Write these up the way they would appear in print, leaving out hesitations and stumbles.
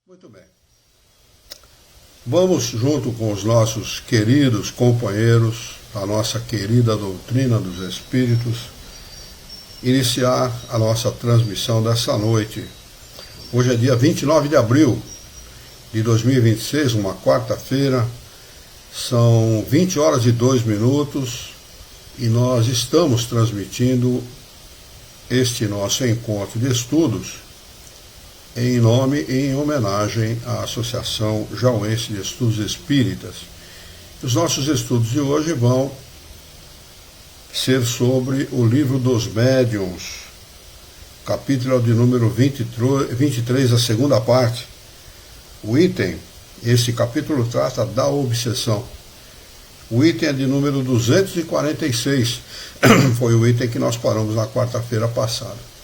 Muito bem. Vamos, junto com os nossos queridos companheiros, a nossa querida doutrina dos Espíritos, iniciar a nossa transmissão dessa noite. Hoje é dia 29 de abril de 2026, uma quarta-feira, são 20 horas e 2 minutos e nós estamos transmitindo este nosso encontro de estudos em nome e em homenagem à Associação Jauense de Estudos Espíritas. Os nossos estudos de hoje vão ser sobre o Livro dos Médiuns, capítulo de número 23, a segunda parte. O item, esse capítulo trata da obsessão. O item é de número 246, foi o item que nós paramos na quarta-feira passada.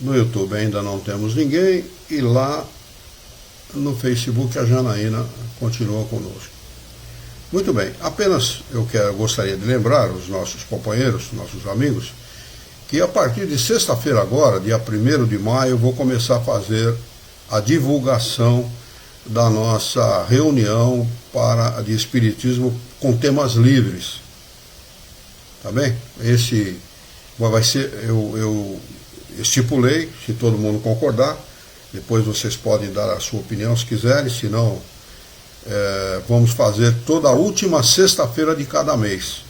No YouTube ainda não temos ninguém e lá no Facebook a Janaína continua conosco. Muito bem, apenas gostaria de lembrar os nossos companheiros, nossos amigos, que a partir de sexta-feira agora, dia 1º de maio, eu vou começar a fazer a divulgação da nossa reunião de Espiritismo com temas livres. Tá bem? Esse vai ser, eu estipulei, se todo mundo concordar, depois vocês podem dar a sua opinião se quiserem, se não, vamos fazer toda a última sexta-feira de cada mês.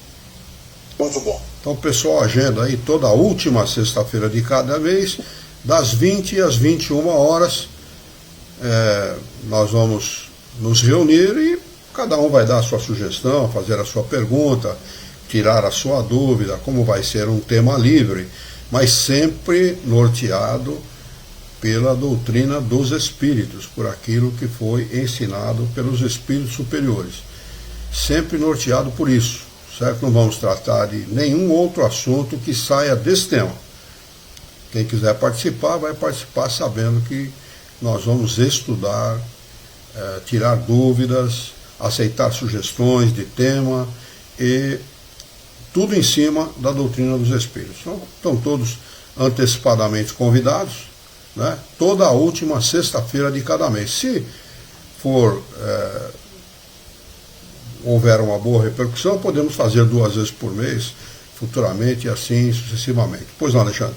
Muito bom. Então, pessoal, agenda aí toda a última sexta-feira de cada mês, das 20 às 21 horas, nós vamos nos reunir e cada um vai dar a sua sugestão, fazer a sua pergunta, tirar a sua dúvida, como vai ser um tema livre, mas sempre norteado pela doutrina dos Espíritos, por aquilo que foi ensinado pelos Espíritos superiores. Sempre norteado por isso, certo? Não vamos tratar de nenhum outro assunto que saia desse tema. Quem quiser participar, vai participar sabendo que nós vamos estudar, tirar dúvidas, aceitar sugestões de tema e tudo em cima da doutrina dos Espíritos. Então, estão todos antecipadamente convidados, né? Toda a última sexta-feira de cada mês. Se for houver uma boa repercussão, podemos fazer 2 vezes por mês, futuramente, e assim sucessivamente. Pois não, Alexandre?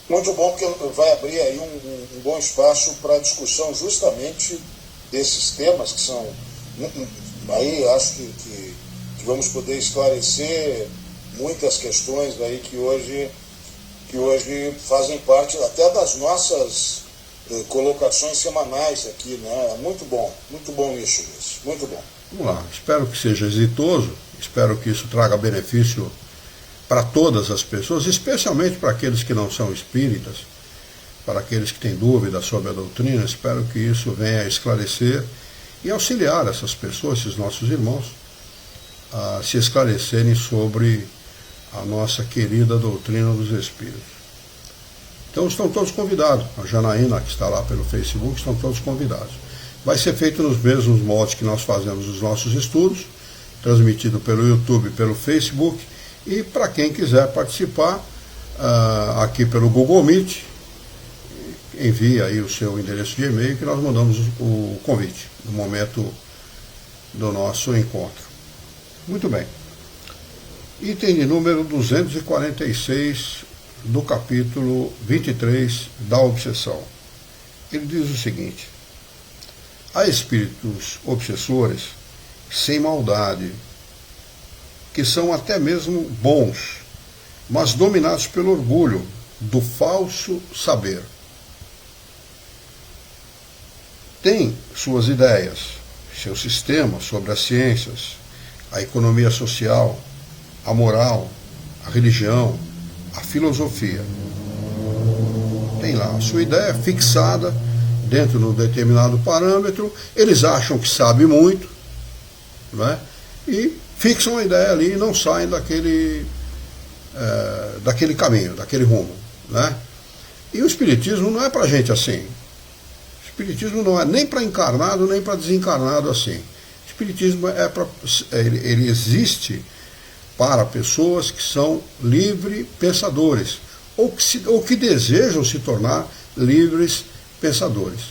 Muito bom, porque vai abrir aí um bom espaço para a discussão justamente desses temas que são... Aí acho que vamos poder esclarecer muitas questões daí que hoje fazem parte até das nossas colocações semanais aqui, né? Muito bom isso, Luiz. Muito bom. Vamos lá, espero que seja exitoso, espero que isso traga benefício para todas as pessoas, especialmente para aqueles que não são espíritas, para aqueles que têm dúvidas sobre a doutrina. Espero que isso venha a esclarecer e auxiliar essas pessoas, esses nossos irmãos, a se esclarecerem sobre a nossa querida doutrina dos Espíritos. Então estão todos convidados. A Janaína, que está lá pelo Facebook, estão todos convidados. Vai ser feito nos mesmos moldes que nós fazemos os nossos estudos, transmitido pelo YouTube e pelo Facebook. E para quem quiser participar, aqui pelo Google Meet, envie aí o seu endereço de e-mail que nós mandamos o convite no momento do nosso encontro. Muito bem. Item de número 246 do capítulo 23 da obsessão. Ele diz o seguinte: há espíritos obsessores sem maldade, que são até mesmo bons, mas dominados pelo orgulho do falso saber. Têm suas ideias, seu sistema sobre as ciências, a economia social, a moral, a religião, a filosofia. Tem lá a sua ideia fixada dentro de um determinado parâmetro, eles acham que sabem muito, né? E fixam a ideia ali e não saem daquele caminho, daquele rumo, né? E o Espiritismo não é para gente assim. O Espiritismo não é nem para encarnado, nem para desencarnado assim. O Espiritismo ele existe para pessoas que são livre pensadores, ou que desejam se tornar livres pensadores.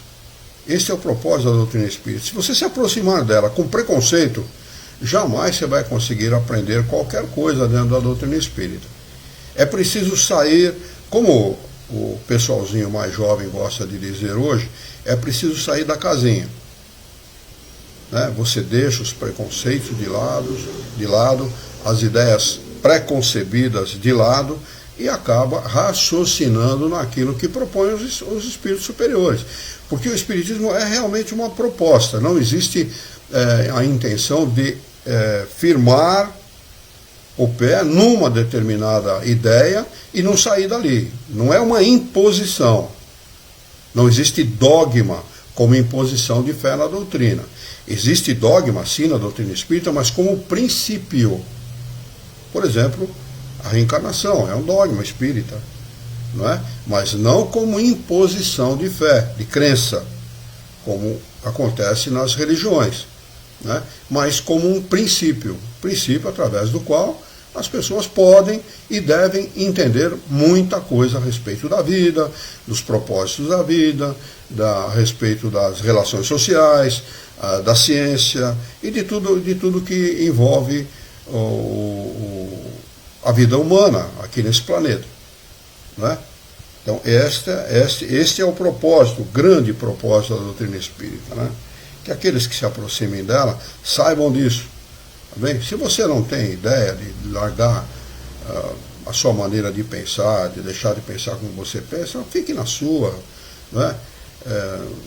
Esse é o propósito da doutrina espírita. Se você se aproximar dela com preconceito, jamais você vai conseguir aprender qualquer coisa dentro da doutrina espírita. É preciso sair, como o pessoalzinho mais jovem gosta de dizer hoje, é preciso sair da casinha. Né? Você deixa os preconceitos de lado, as ideias preconcebidas de lado, e acaba raciocinando naquilo que propõem os espíritos superiores. Porque o espiritismo é realmente uma proposta, não existe a intenção de firmar o pé numa determinada ideia e não sair dali. Não é uma imposição. Não existe dogma como imposição de fé na doutrina. Existe dogma, sim, na doutrina espírita, mas como princípio. Por exemplo, a reencarnação é um dogma espírita, não é? Mas não como imposição de fé, de crença, como acontece nas religiões, né? Mas como um princípio através do qual as pessoas podem e devem entender muita coisa a respeito da vida, dos propósitos da vida, a respeito das relações sociais, da ciência e de tudo que envolve a vida humana aqui nesse planeta, né? Então este é o propósito, o grande propósito da doutrina espírita, né? Que aqueles que se aproximem dela saibam disso, tá bem? Se você não tem ideia de largar a sua maneira de pensar, de deixar de pensar como você pensa, fique na sua, né?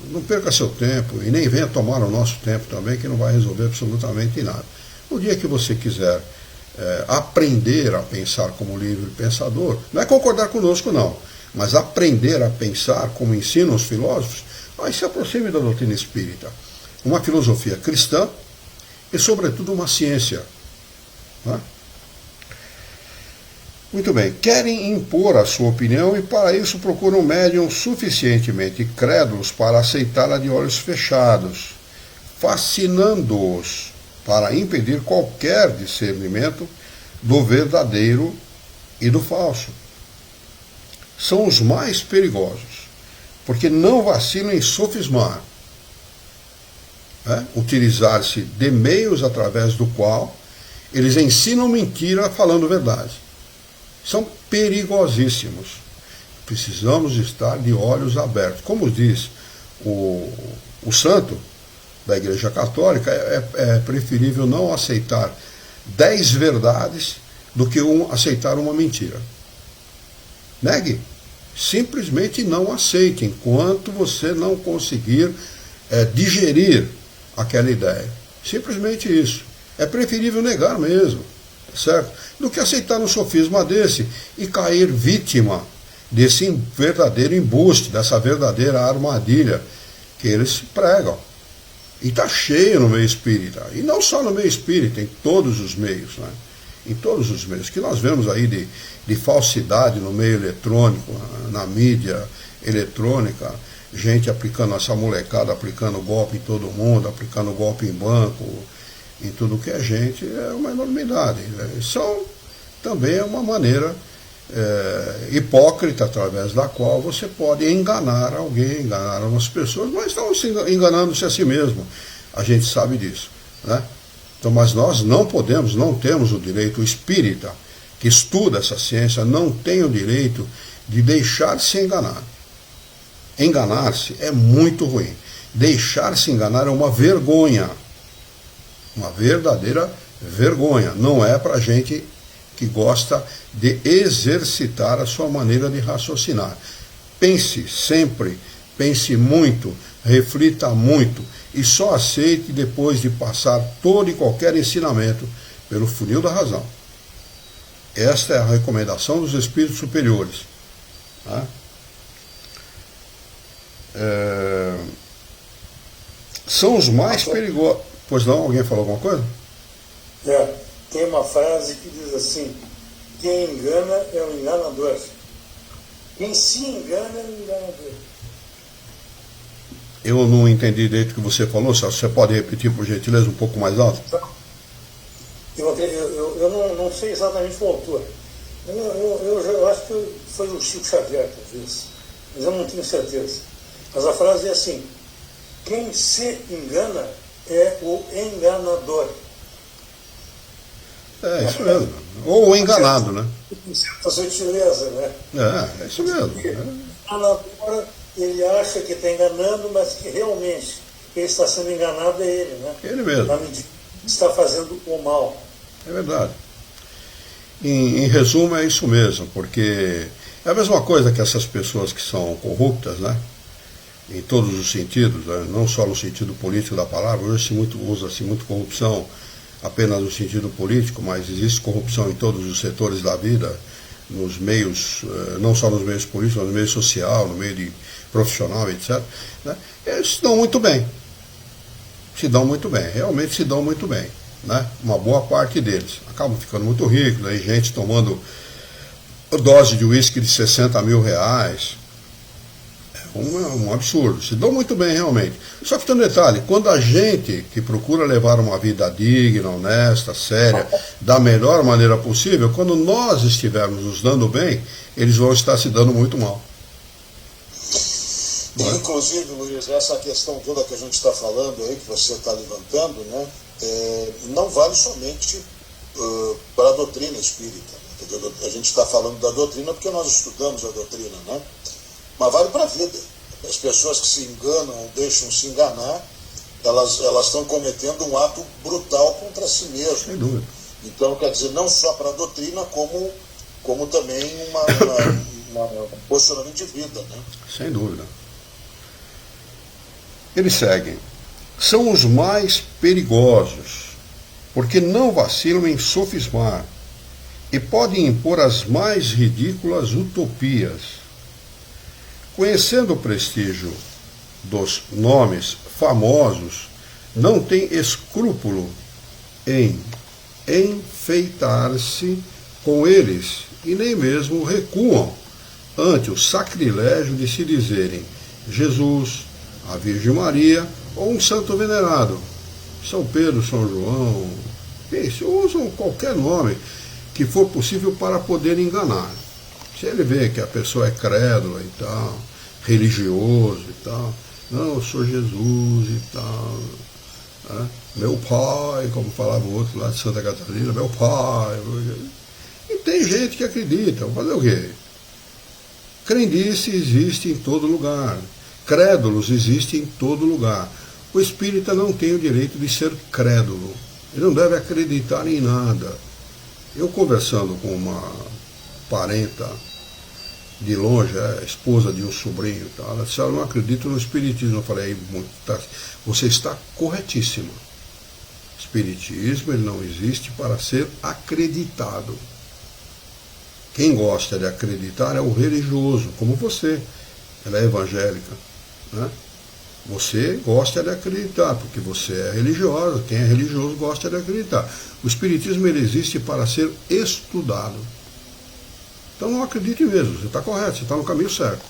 Não perca seu tempo e nem venha tomar o nosso tempo também, que não vai resolver absolutamente nada. No dia que você quiser aprender a pensar como livre pensador, não é concordar conosco não, mas aprender a pensar como ensinam os filósofos, aí se aproxime da doutrina espírita. Uma filosofia cristã e, sobretudo, uma ciência. Né? Muito bem, querem impor a sua opinião e para isso procuram médiums suficientemente crédulos para aceitá-la de olhos fechados, fascinando-os para impedir qualquer discernimento do verdadeiro e do falso. São os mais perigosos, porque não vacilam em sofismar, utilizar-se de meios através do qual eles ensinam mentira falando verdade. São perigosíssimos. Precisamos estar de olhos abertos. Como diz o santo da Igreja Católica, é preferível não aceitar 10 verdades do que aceitar uma mentira. Negue. Simplesmente não aceite enquanto você não conseguir digerir aquela ideia. Simplesmente isso. É preferível negar mesmo, certo? Do que aceitar um sofisma desse e cair vítima desse verdadeiro embuste, dessa verdadeira armadilha que eles pregam. E está cheio no meio espírita. E não só no meio espírita, em todos os meios, né? Em todos os meios. Que nós vemos aí de falsidade no meio eletrônico, na mídia eletrônica, gente aplicando essa molecada, aplicando golpe em todo mundo, aplicando golpe em banco, em tudo que é gente, é uma enormidade. São também uma maneira hipócrita através da qual você pode enganar alguém, enganar algumas pessoas, mas estão enganando-se a si mesmo. A gente sabe disso, né? Então, mas nós não podemos, não temos o direito, o espírita que estuda essa ciência não tem o direito de deixar-se enganar. Enganar-se é muito ruim. Deixar-se enganar é uma vergonha. Uma verdadeira vergonha. Não é para gente que gosta de exercitar a sua maneira de raciocinar. Pense sempre, pense muito, reflita muito e só aceite depois de passar todo e qualquer ensinamento pelo funil da razão. Esta é a recomendação dos espíritos superiores. Tá? São os mais perigosos. Pois não? Alguém falou alguma coisa? Tem uma frase que diz assim: quem engana é um enganador. Quem se engana é um enganador. Eu não entendi direito o que você falou. Você pode repetir, por gentileza, um pouco mais alto? Eu não sei exatamente o autor. Eu acho que foi o Chico Xavier, talvez, mas eu não tenho certeza. Mas a frase é assim: quem se engana é o enganador. É isso mesmo. Ou o enganado, né? Com certa sutileza, né? É isso mesmo. O enganador, ele acha que está enganando, mas que realmente quem está sendo enganado é ele, né? Ele mesmo. Na medida que está fazendo o mal. É verdade. Em resumo, é isso mesmo, porque é a mesma coisa que essas pessoas que são corruptas, né? Em todos os sentidos, né? Não só no sentido político da palavra, hoje usa-se muito corrupção apenas no sentido político, mas existe corrupção em todos os setores da vida, nos meios, não só nos meios políticos, mas no meio social, no meio profissional, etc. Né? Eles se dão muito bem. Se dão muito bem, realmente se dão muito bem. Né? Uma boa parte deles. Acabam ficando muito ricos, aí gente tomando dose de uísque de 60 mil reais. É um absurdo. Se dão muito bem, realmente. Só que tem um detalhe, quando a gente que procura levar uma vida digna, honesta, séria, da melhor maneira possível, quando nós estivermos nos dando bem, eles vão estar se dando muito mal. Inclusive, Luiz, essa questão toda que a gente está falando aí, que você está levantando, né, não vale somente para a doutrina espírita. A gente está falando da doutrina porque nós estudamos a doutrina, né? Mas vale para a vida. As pessoas que se enganam ou deixam se enganar, elas estão cometendo um ato brutal contra si mesmas. Sem dúvida. Então, quer dizer, não só para a doutrina, como também um posicionamento de vida, né? Sem dúvida. Eles seguem. São os mais perigosos, porque não vacilam em sofismar e podem impor as mais ridículas utopias. Conhecendo o prestígio dos nomes famosos, não tem escrúpulo em enfeitar-se com eles e nem mesmo recuam ante o sacrilégio de se dizerem Jesus, a Virgem Maria ou um santo venerado, São Pedro, São João, usam qualquer nome que for possível para poder enganar. Se ele vê que a pessoa é crédula e tal, religioso e tal, não, eu sou Jesus e tal, né? Meu pai, como falava o outro lá de Santa Catarina, meu pai. E tem gente que acredita, vou fazer o quê? Crendice existe em todo lugar, crédulos existem em todo lugar. O espírita não tem o direito de ser crédulo, ele não deve acreditar em nada. Eu conversando com uma parenta de longe, a esposa de um sobrinho, tá? Ela disse, eu não acredito no espiritismo. Eu falei, você está corretíssima. Espiritismo ele não existe para ser acreditado. Quem gosta de acreditar é o religioso, como você. Ela é evangélica, né? Você gosta de acreditar, porque você é religiosa. Quem é religioso gosta de acreditar. O espiritismo ele existe para ser estudado. Então não acredite mesmo, você está correto, você está no caminho certo.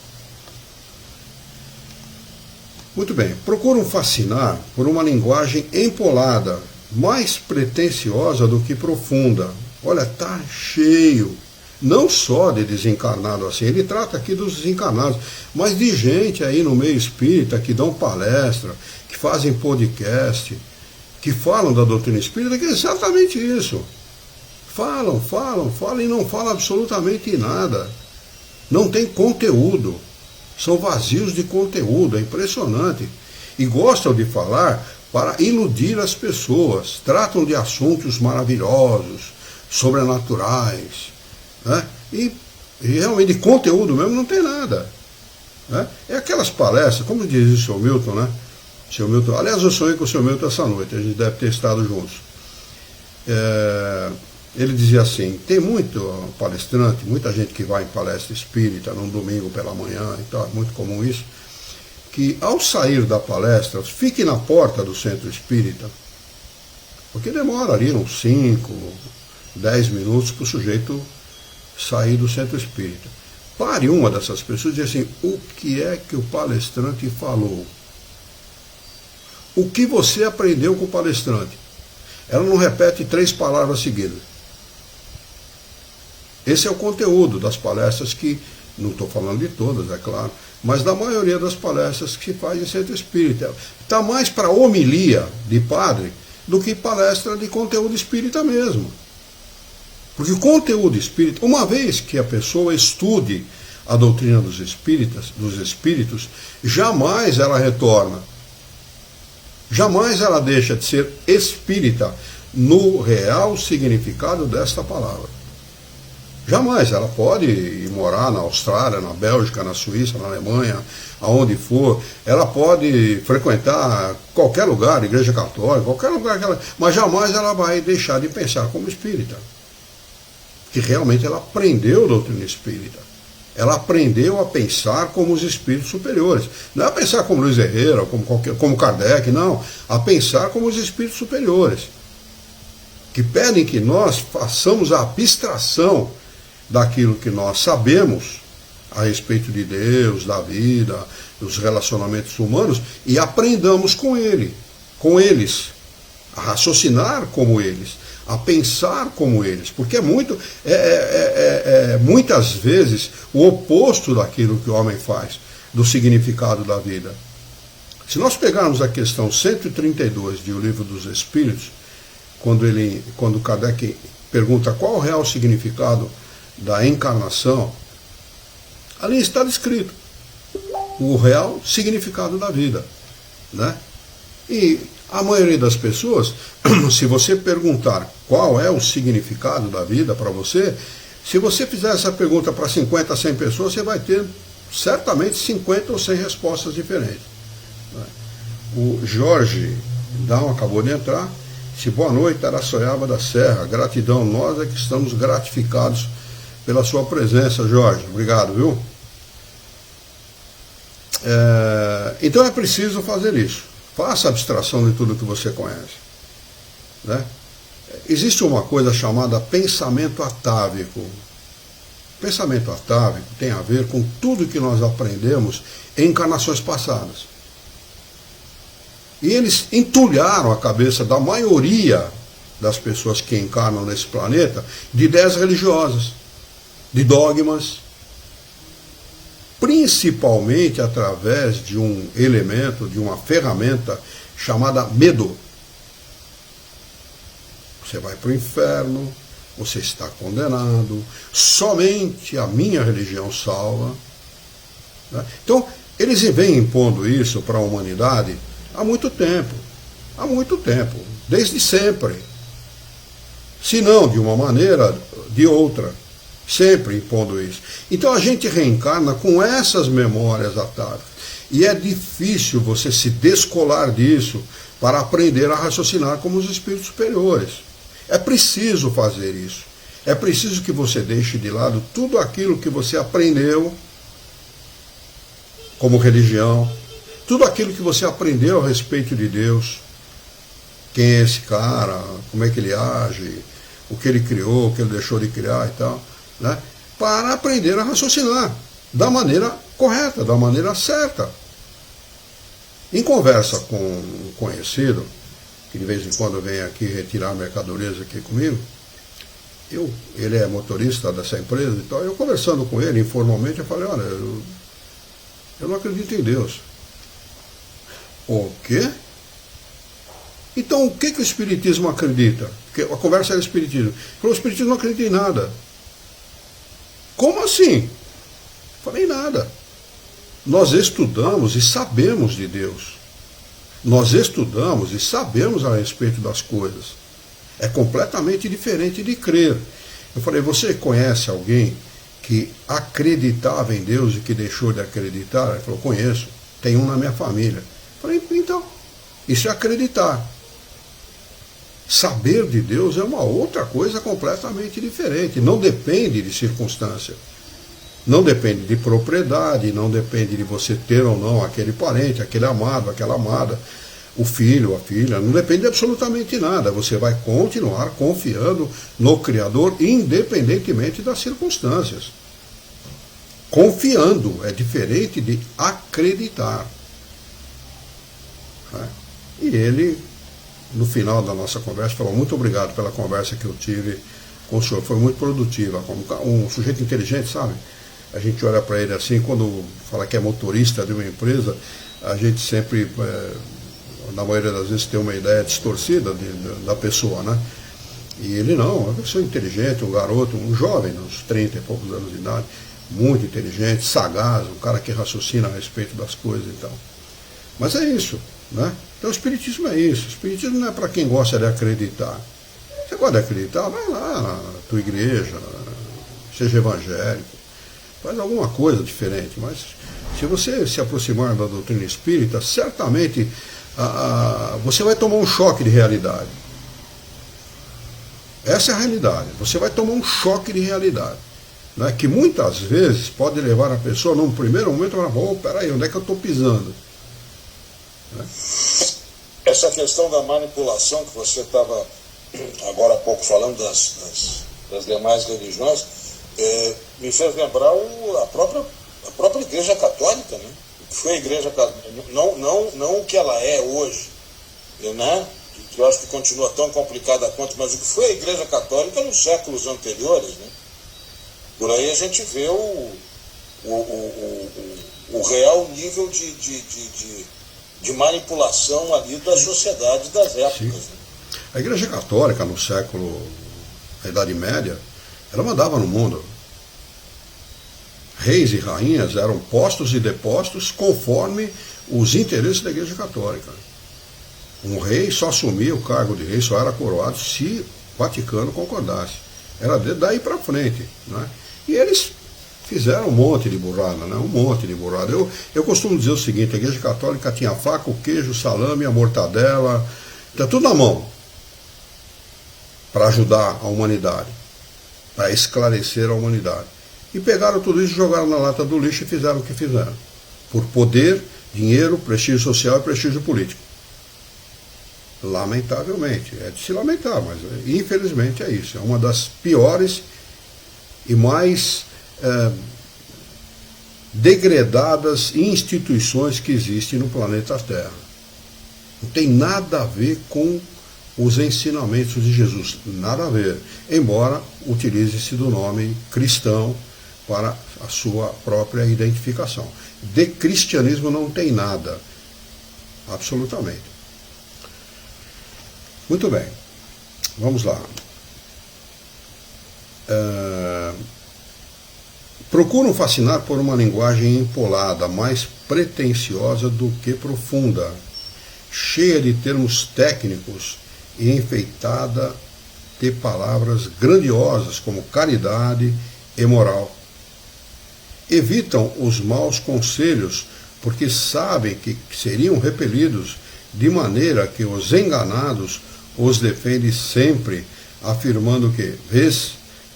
Muito bem, procuram fascinar por uma linguagem empolada, mais pretensiosa do que profunda. Olha, está cheio, não só de desencarnado assim, ele trata aqui dos desencarnados, mas de gente aí no meio espírita que dão palestra, que fazem podcast, que falam da doutrina espírita, que é exatamente isso. Falam e não falam absolutamente nada. Não tem conteúdo. São vazios de conteúdo, é impressionante. E gostam de falar para iludir as pessoas. Tratam de assuntos maravilhosos, sobrenaturais, né? E realmente de conteúdo mesmo não tem nada, né? É aquelas palestras, como diz o Sr. Milton, né? O Sr. Milton, aliás, eu sonhei com o Sr. Milton essa noite, a gente deve ter estado juntos. Ele dizia assim, tem muito palestrante, muita gente que vai em palestra espírita num domingo pela manhã e tal, é muito comum isso, que ao sair da palestra, fique na porta do centro espírita, porque demora ali uns 5, 10 minutos para o sujeito sair do centro espírita. Pare uma dessas pessoas e diz assim, o que é que o palestrante falou? O que você aprendeu com o palestrante? Ela não repete 3 palavras seguidas. Esse é o conteúdo das palestras que não estou falando de todas, é claro, mas da maioria das palestras que se faz em centro espírita. Está mais para homilia de padre do que palestra de conteúdo espírita mesmo. Porque o conteúdo espírita, uma vez que a pessoa estude a doutrina dos espíritos, jamais ela retorna. Jamais ela deixa de ser espírita no real significado desta palavra. Jamais. Ela pode ir morar na Austrália, na Bélgica, na Suíça, na Alemanha, aonde for. Ela pode frequentar qualquer lugar, igreja católica, qualquer lugar que ela... Mas jamais ela vai deixar de pensar como espírita. Que realmente ela aprendeu a doutrina espírita. Ela aprendeu a pensar como os espíritos superiores. Não é a pensar como Luiz Herrera, como Kardec, não. A pensar como os espíritos superiores. Que pedem que nós façamos a abstração daquilo que nós sabemos a respeito de Deus, da vida, dos relacionamentos humanos, e aprendamos com eles, a raciocinar como eles, a pensar como eles, porque muitas vezes o oposto daquilo que o homem faz, do significado da vida. Se nós pegarmos a questão 132 de O Livro dos Espíritos, quando Kardec pergunta qual o real significado da encarnação, ali está descrito o real significado da vida, né? E a maioria das pessoas, se você perguntar qual é o significado da vida para você, se você fizer essa pergunta para 50, 100 pessoas, você vai ter certamente 50 ou 100 respostas diferentes. O Jorge Dão acabou de entrar. Se boa noite, Araçoiaba da Serra. Gratidão, nós é que estamos gratificados pela sua presença, Jorge. Obrigado, viu? Então é preciso fazer isso. Faça abstração de tudo que você conhece, né? Existe uma coisa chamada pensamento atávico. Pensamento atávico tem a ver com tudo que nós aprendemos em encarnações passadas. E eles entulharam a cabeça da maioria das pessoas que encarnam nesse planeta de ideias religiosas, de dogmas, principalmente através de um elemento, de uma ferramenta chamada medo. Você vai para o inferno, você está condenado, somente a minha religião salva. Né? Então, eles vêm impondo isso para a humanidade há muito tempo, desde sempre. Se não de uma maneira, de outra. Sempre impondo isso. Então a gente reencarna com essas memórias atávicas. E é difícil você se descolar disso para aprender a raciocinar como os espíritos superiores. É preciso fazer isso. É preciso que você deixe de lado tudo aquilo que você aprendeu como religião, tudo aquilo que você aprendeu a respeito de Deus. Quem é esse cara, como é que ele age, o que ele criou, o que ele deixou de criar e tal. Né, para aprender a raciocinar da maneira correta, da maneira certa. Em conversa com um conhecido, que de vez em quando vem aqui retirar mercadorias aqui comigo, ele é motorista dessa empresa e tal, eu conversando com ele informalmente, eu falei, olha, eu não acredito em Deus. O quê? Então o que o Espiritismo acredita? Porque a conversa era Espiritismo. Ele falou, o Espiritismo não acredita em nada. Como assim? Falei nada. Nós estudamos e sabemos de Deus. Nós estudamos e sabemos a respeito das coisas. É completamente diferente de crer. Eu falei, você conhece alguém que acreditava em Deus e que deixou de acreditar? Ele falou, conheço. Tem um na minha família. Eu falei, então, isso é acreditar. Saber de Deus é uma outra coisa completamente diferente. Não depende de circunstância. Não depende de propriedade, não depende de você ter ou não aquele parente, aquele amado, aquela amada, o filho, a filha. Não depende de absolutamente nada. Você vai continuar confiando no Criador, independentemente das circunstâncias. Confiando é diferente de acreditar. E ele, no final da nossa conversa, falou, muito obrigado pela conversa que eu tive com o senhor, foi muito produtiva, como um sujeito inteligente, sabe? a gente olha para ele assim, quando fala que é motorista de uma empresa, a gente sempre, na maioria das vezes, tem uma ideia distorcida da pessoa, né? E ele não, é uma pessoa inteligente, um garoto, um jovem, uns 30 e poucos anos de idade, muito inteligente, sagaz, um cara que raciocina a respeito das coisas e tal. Mas é isso, né? Então o Espiritismo é isso. O Espiritismo não é para quem gosta de acreditar. Você gosta de acreditar, vai lá na tua igreja, seja evangélico, faz alguma coisa diferente. Mas se você se aproximar da doutrina espírita, certamente você vai tomar um choque de realidade. Essa é a realidade. Você vai tomar um choque de realidade, né? Que muitas vezes pode levar a pessoa, num primeiro momento, a falar, peraí, onde é que eu estou pisando? Né? Essa questão da manipulação que você estava agora há pouco falando das demais religiões, me fez lembrar a própria Igreja Católica, né? O que foi a Igreja Católica, não o que ela é hoje, né? Que eu acho que continua tão complicada quanto, mas o que foi a Igreja Católica nos séculos anteriores, né? Por aí a gente vê o real nível de manipulação ali da sociedade das épocas. Né? A Igreja Católica, no século, na Idade Média, ela mandava no mundo. Reis e rainhas eram postos e depostos conforme os interesses da Igreja Católica. Um rei só assumia o cargo de rei, só era coroado se o Vaticano concordasse. Era daí para frente. Né? E eles fizeram um monte de burrada, né? Um monte de burrada. Eu costumo dizer o seguinte, a Igreja Católica tinha a faca, o queijo, o salame, a mortadela, tá tudo na mão para ajudar a humanidade, para esclarecer a humanidade. E pegaram tudo isso, jogaram na lata do lixo e fizeram o que fizeram. Por poder, dinheiro, prestígio social e prestígio político. Lamentavelmente, é de se lamentar, mas infelizmente é isso. É uma das piores e mais degradadas instituições que existem no planeta Terra. Não tem nada a ver com os ensinamentos de Jesus, nada a ver, embora utilize-se do nome cristão para a sua própria identificação. De cristianismo não tem nada, absolutamente. Muito bem, vamos lá. Procuram fascinar por uma linguagem empolada, mais pretensiosa do que profunda, cheia de termos técnicos e enfeitada de palavras grandiosas como caridade e moral. Evitam os maus conselhos porque sabem que seriam repelidos, de maneira que os enganados os defendem sempre, afirmando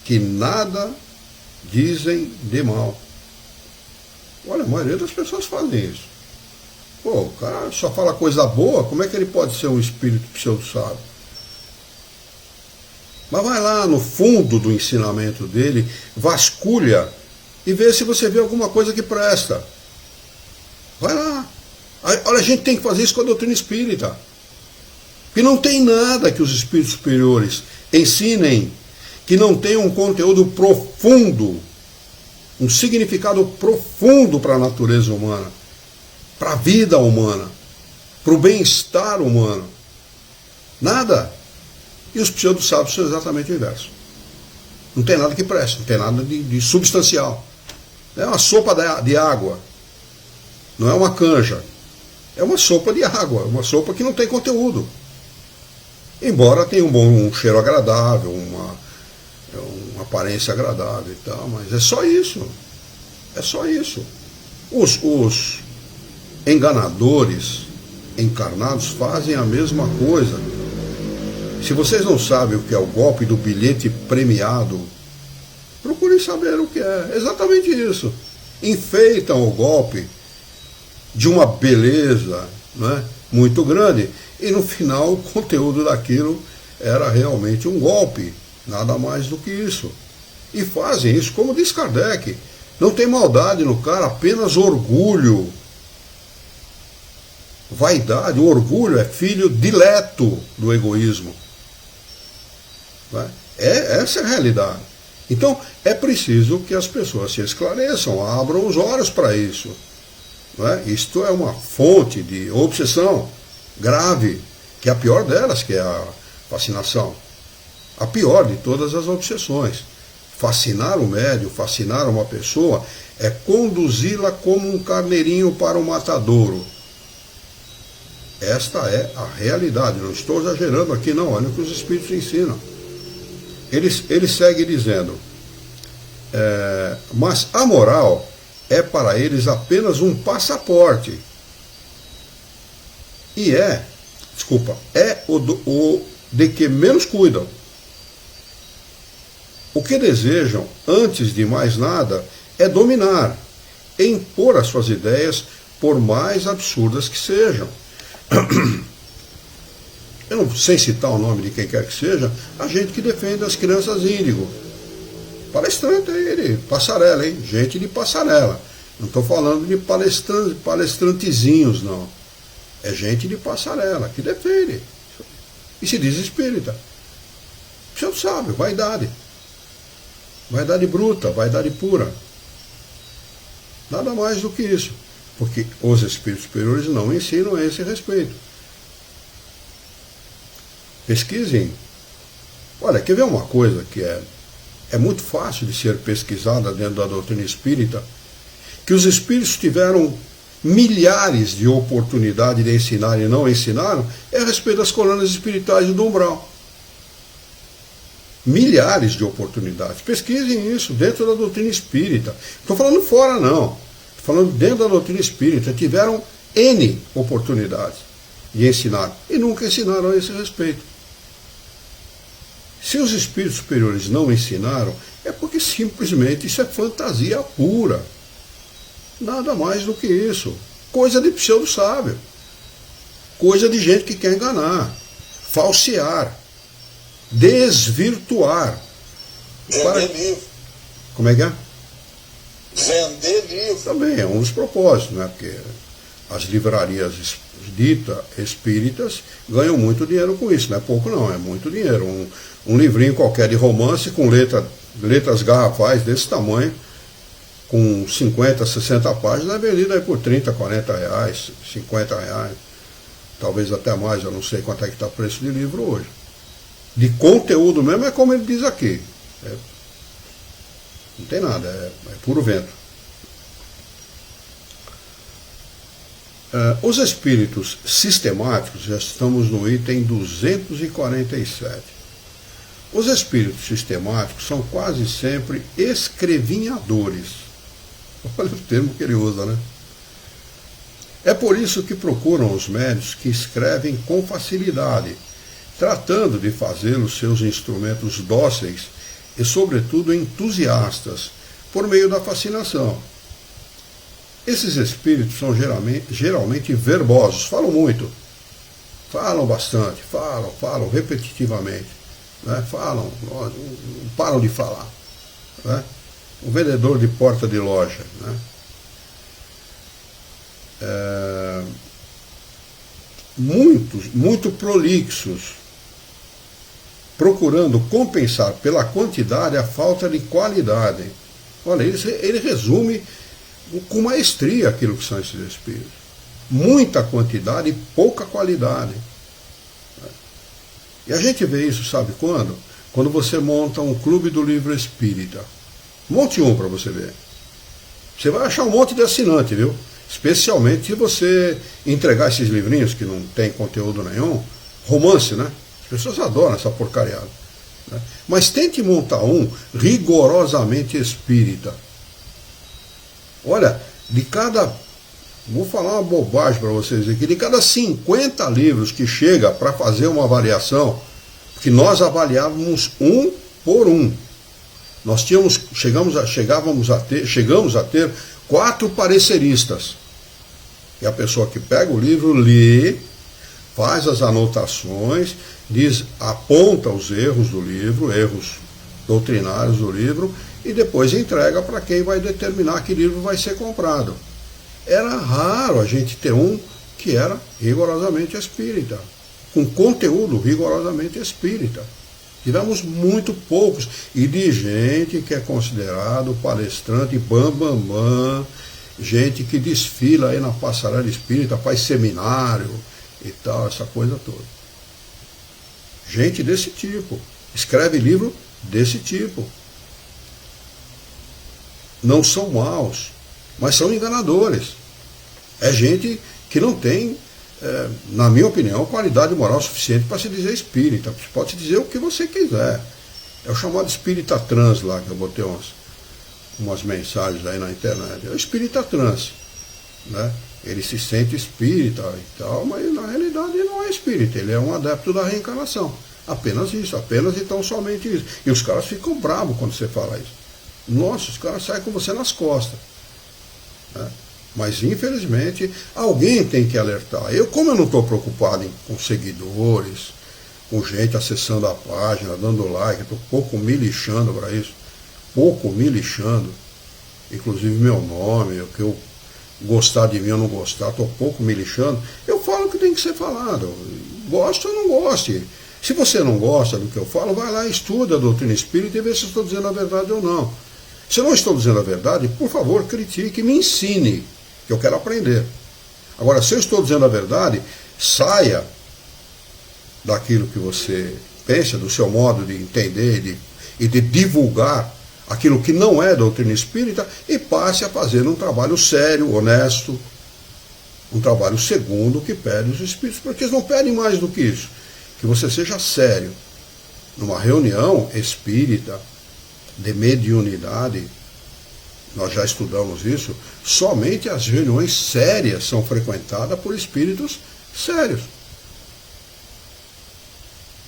que nada dizem de mal. Olha, a maioria das pessoas fazem isso. Pô, o cara só fala coisa boa, como é que ele pode ser um espírito pseudo-sábio? Mas vai lá no fundo do ensinamento dele, vasculha e vê se você vê alguma coisa que presta. Vai lá. Olha, a gente tem que fazer isso com a doutrina espírita. Porque não tem nada que os espíritos superiores ensinem que não tenha um conteúdo profundo, um significado profundo para a natureza humana, para a vida humana, para o bem-estar humano. Nada. E os pseudo-sábios são exatamente o inverso. Não tem nada que preste, não tem nada de substancial. É uma sopa de água, não é uma canja. É uma sopa de água, uma sopa que não tem conteúdo. Embora tenha um cheiro agradável, uma aparência agradável e tal, mas é só isso. É só isso. Os enganadores encarnados fazem a mesma coisa. Se vocês não sabem o que é o golpe do bilhete premiado, procurem saber o que é. Exatamente isso. Enfeitam o golpe de uma beleza, né, muito grande, e no final o conteúdo daquilo era realmente um golpe, nada mais do que isso. E fazem isso, como diz Kardec, não tem maldade no cara, apenas orgulho. Vaidade, o orgulho é filho dileto do egoísmo. Essa é a realidade. Então, é preciso que as pessoas se esclareçam, abram os olhos para isso. Não é? Isto é uma fonte de obsessão grave, que é a pior delas, que é a fascinação. A pior de todas as obsessões. Fascinar o médium, fascinar uma pessoa, é conduzi-la como um carneirinho para o matadouro. Esta é a realidade. Não estou exagerando aqui, não. Olha o que os espíritos ensinam. Ele segue dizendo, mas a moral é para eles apenas um passaporte. E é o de que menos cuidam. O que desejam, antes de mais nada, é dominar, impor as suas ideias, por mais absurdas que sejam. Eu não sei citar o nome de quem quer que seja, a gente que defende as crianças índigo. Palestrante é ele, passarela, hein? Gente de passarela. Não estou falando de palestrantezinhos, não. É gente de passarela que defende. E se diz espírita. Você não sabe, vaidade. Vaidade bruta, vaidade pura. Nada mais do que isso. Porque os espíritos superiores não ensinam a esse respeito. Pesquisem. Olha, quer ver uma coisa que é muito fácil de ser pesquisada dentro da doutrina espírita? Que os espíritos tiveram milhares de oportunidades de ensinar e não ensinaram, é a respeito das colônias espirituais do umbral. Milhares de oportunidades. Pesquisem isso dentro da doutrina espírita. Não estou falando fora, não. Estou falando dentro da doutrina espírita. Tiveram N oportunidades de ensinar e nunca ensinaram a esse respeito. Se os espíritos superiores não ensinaram, é porque simplesmente isso é fantasia pura. Nada mais do que isso. Coisa de pseudo-sábio. Coisa de gente que quer enganar, falsear, desvirtuar. Vender livro. Como é que é? Vender livro. Também é um dos propósitos, né? Porque as livrarias ditas espíritas ganham muito dinheiro com isso. Não é pouco não, é muito dinheiro. Um livrinho qualquer de romance com letras garrafais desse tamanho, com 50, 60 páginas, é vendido aí por 30, 40 reais, 50 reais, talvez até mais, eu não sei quanto é que está o preço de livro hoje. De conteúdo mesmo é como ele diz aqui. Não tem nada, é puro vento. Os espíritos sistemáticos, já estamos no item 247. Os espíritos sistemáticos são quase sempre escrevinhadores. Olha o termo que ele usa, né? É por isso que procuram os médiuns que escrevem com facilidade, tratando de fazê-los seus instrumentos dóceis e, sobretudo, entusiastas, por meio da fascinação. Esses espíritos são geralmente verbosos, falam muito, falam bastante, falam repetitivamente, né? Falam, não param de falar, né? O vendedor de porta de loja, né? Muito prolixos, procurando compensar pela quantidade a falta de qualidade. Olha, ele resume com maestria aquilo que são esses espíritos. Muita quantidade e pouca qualidade. E a gente vê isso, sabe quando? Quando você monta um clube do livro espírita. Monte um para você ver. Você vai achar um monte de assinante, viu? Especialmente se você entregar esses livrinhos que não tem conteúdo nenhum. Romance, né? As pessoas adoram essa porcariada, né? Mas tente montar um rigorosamente espírita. Olha, vou falar uma bobagem para vocês aqui, de cada 50 livros que chega para fazer uma avaliação, porque nós avaliávamos um por um. Nós chegamos a ter 4 pareceristas. E a pessoa que pega o livro, lê, faz as anotações, aponta os erros do livro, erros doutrinários do livro, e depois entrega para quem vai determinar que livro vai ser comprado. Era raro a gente ter um que era rigorosamente espírita, com conteúdo rigorosamente espírita. Tivemos muito poucos. E de gente que é considerado palestrante bam, gente que desfila aí na passarela espírita, faz seminário e tal, essa coisa toda. Gente desse tipo. Escreve livro desse tipo. Não são maus, mas são enganadores. É gente que não tem, na minha opinião, qualidade moral suficiente para se dizer espírita. Você pode se dizer o que você quiser. É o chamado espírita trans lá, que eu botei umas mensagens aí na internet. É o espírita trans, né? Ele se sente espírita e tal, mas na realidade ele não é espírita, ele é um adepto da reencarnação. Apenas isso, apenas e tão somente isso. E os caras ficam bravos quando você fala isso. Nossa, os caras saem com você nas costas, né? Mas infelizmente alguém tem que alertar. Como eu não estou preocupado com seguidores, com gente acessando a página, dando like, estou pouco me lixando para isso, inclusive meu nome, o que eu gostar de mim ou não gostar, estou pouco me lixando. Eu falo o que tem que ser falado, gosto ou não goste. Se você não gosta do que eu falo, vai lá, estuda a doutrina espírita e vê se eu estou dizendo a verdade ou não. Se eu não estou dizendo a verdade, por favor, critique, me ensine, que eu quero aprender. Agora, se eu estou dizendo a verdade, saia daquilo que você pensa, do seu modo de entender e de divulgar aquilo que não é doutrina espírita e passe a fazer um trabalho sério, honesto, um trabalho segundo o que pedem os espíritos, porque eles não pedem mais do que isso, que você seja sério. Numa reunião espírita, de mediunidade, nós já estudamos isso, somente as reuniões sérias são frequentadas por espíritos sérios.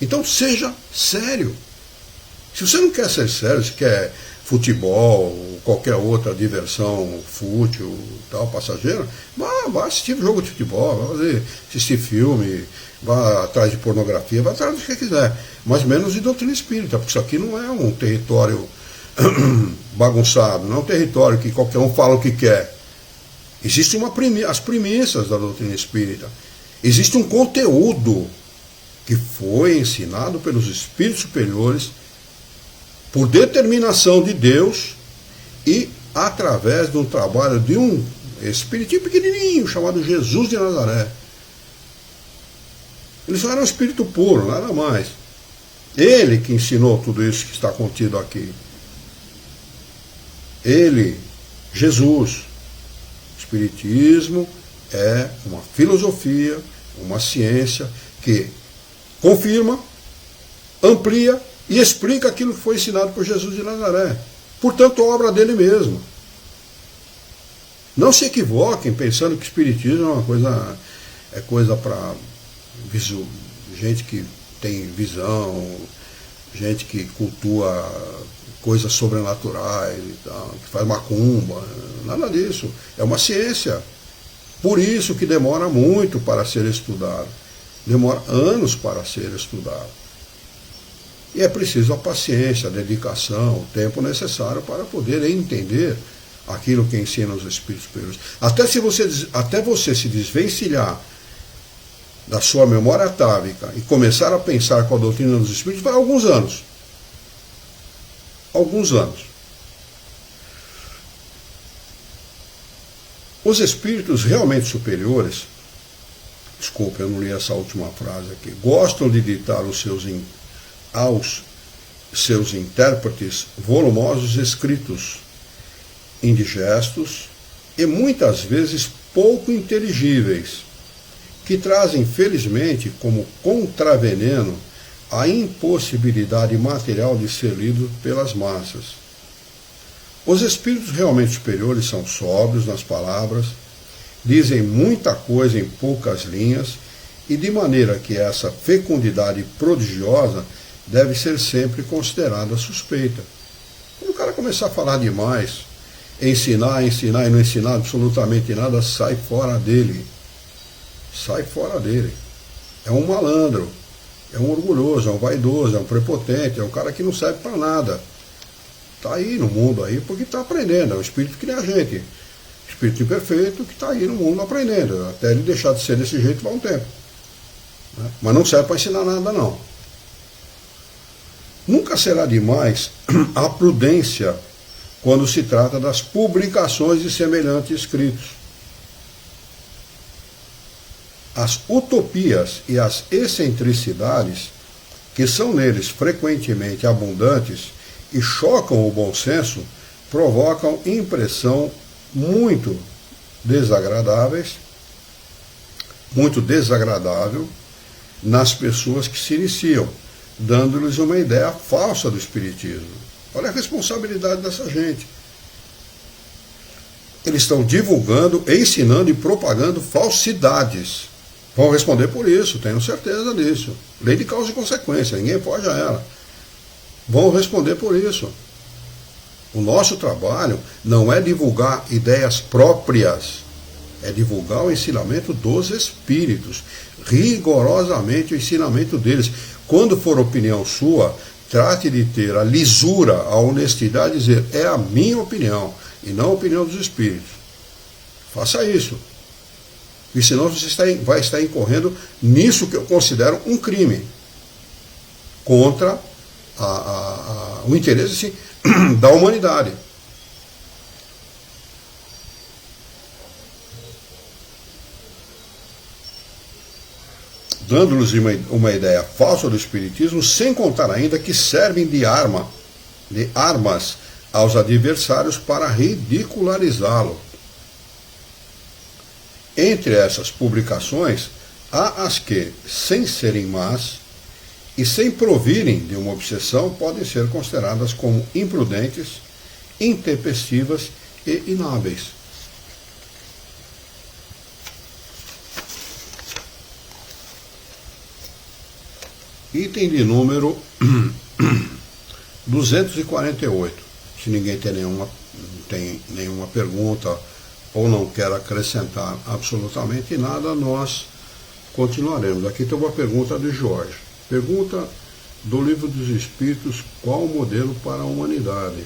Então seja sério. Se você não quer ser sério, se quer futebol, qualquer outra diversão fútil, tal, passageira, vá assistir jogo de futebol, vai assistir filme, vá atrás de pornografia, vá atrás do que quiser, mas menos de doutrina espírita, porque isso aqui não é um território bagunçado, não é um território que qualquer um fala o que quer. Existe as premissas da doutrina espírita, existe um conteúdo que foi ensinado pelos espíritos superiores por determinação de Deus e através de um trabalho de um espiritinho pequenininho chamado Jesus de Nazaré. Ele só era um espírito puro, nada mais. Ele que ensinou tudo isso que está contido aqui. Ele, Jesus. O espiritismo é uma filosofia, uma ciência que confirma, amplia e explica aquilo que foi ensinado por Jesus de Nazaré. Portanto, obra dele mesmo. Não se equivoquem pensando que o espiritismo é coisa para gente que tem visão, gente que cultua coisas sobrenaturais e tal, que faz macumba, nada disso. É uma ciência. Por isso que demora muito para ser estudado. Demora anos para ser estudado. E é preciso a paciência, a dedicação, o tempo necessário para poder entender aquilo que ensina os espíritos superiores. Até você se desvencilhar da sua memória atávica e começar a pensar com a doutrina dos espíritos, vai alguns anos. Alguns anos. Os espíritos realmente superiores, desculpa, eu não li essa última frase aqui, gostam de ditar aos seus intérpretes volumosos escritos indigestos e muitas vezes pouco inteligíveis, que trazem, felizmente, como contraveneno a impossibilidade material de ser lido pelas massas. Os espíritos realmente superiores são sóbrios nas palavras, dizem muita coisa em poucas linhas e de maneira que essa fecundidade prodigiosa deve ser sempre considerada suspeita. Quando o cara começar a falar demais, ensinar e não ensinar absolutamente nada, sai fora dele. Sai fora dele. É um malandro, é um orgulhoso, é um vaidoso, é um prepotente, é um cara que não serve para nada. Está aí no mundo aí porque está aprendendo, é um espírito que nem a gente. Espírito imperfeito que está aí no mundo aprendendo. Até ele deixar de ser desse jeito vai um tempo. Né? Mas não serve para ensinar nada não. Nunca será demais a prudência quando se trata das publicações de semelhantes escritos. As utopias e as excentricidades, que são neles frequentemente abundantes e chocam o bom senso, provocam impressão muito desagradável nas pessoas que se iniciam, dando-lhes uma ideia falsa do Espiritismo. Olha a responsabilidade dessa gente. Eles estão divulgando, ensinando e propagando falsidades. Vão responder por isso, tenho certeza disso. Lei de causa e consequência, ninguém foge a ela. Vão responder por isso. O nosso trabalho não é divulgar ideias próprias, é divulgar o ensinamento dos Espíritos, rigorosamente o ensinamento deles. Quando for opinião sua, trate de ter a lisura, a honestidade de dizer, é a minha opinião, e não a opinião dos Espíritos. Faça isso. E senão você vai estar incorrendo nisso que eu considero um crime contra o interesse da humanidade. Dando-lhes uma ideia falsa do Espiritismo, sem contar ainda que servem de armas aos adversários para ridicularizá-lo. Entre essas publicações, há as que, sem serem más e sem provirem de uma obsessão, podem ser consideradas como imprudentes, intempestivas e inábeis. Item de número 248. Se ninguém tem nenhuma pergunta ou não quer acrescentar absolutamente nada, nós continuaremos. Aqui tem uma pergunta de Jorge. Pergunta do Livro dos Espíritos, qual o modelo para a humanidade?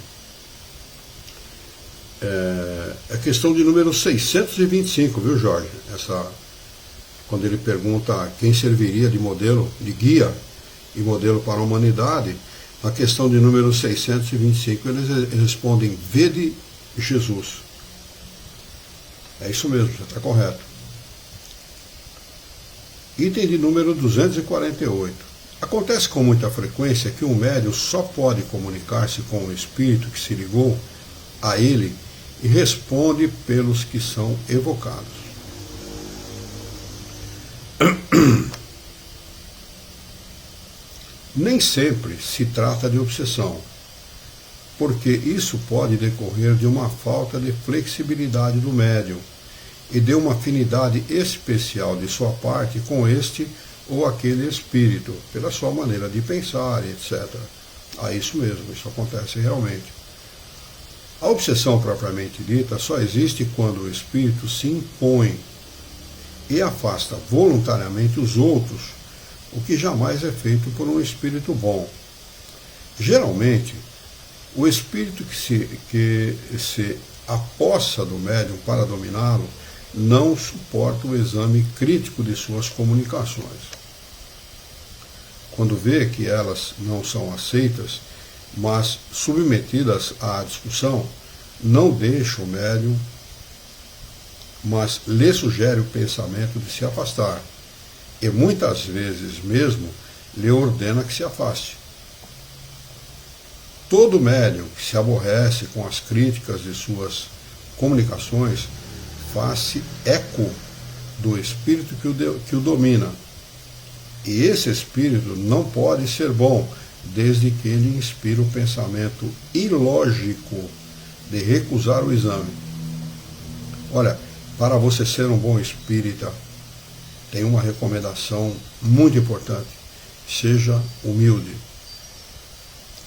É questão de número 625, viu, Jorge? Quando ele pergunta quem serviria de modelo, de guia e modelo para a humanidade, a questão de número 625, eles respondem, vede Jesus. É isso mesmo, você está correto. Item de número 248. Acontece com muita frequência que um médium só pode comunicar-se com o espírito que se ligou a ele e responde pelos que são evocados. Nem sempre se trata de obsessão, porque isso pode decorrer de uma falta de flexibilidade do médium e de uma afinidade especial de sua parte com este ou aquele espírito, pela sua maneira de pensar, etc. Isso mesmo, isso acontece realmente. A obsessão propriamente dita só existe quando o espírito se impõe e afasta voluntariamente os outros, o que jamais é feito por um espírito bom. Geralmente, o espírito que se apossa do médium para dominá-lo não suporta o exame crítico de suas comunicações. Quando vê que elas não são aceitas, mas submetidas à discussão, não deixa o médium, mas lhe sugere o pensamento de se afastar, e muitas vezes mesmo lhe ordena que se afaste. Todo médium que se aborrece com as críticas de suas comunicações faz-se eco do espírito que o domina. E esse espírito não pode ser bom, desde que ele inspira o pensamento ilógico de recusar o exame. Olha, para você ser um bom espírita, tem uma recomendação muito importante: seja humilde.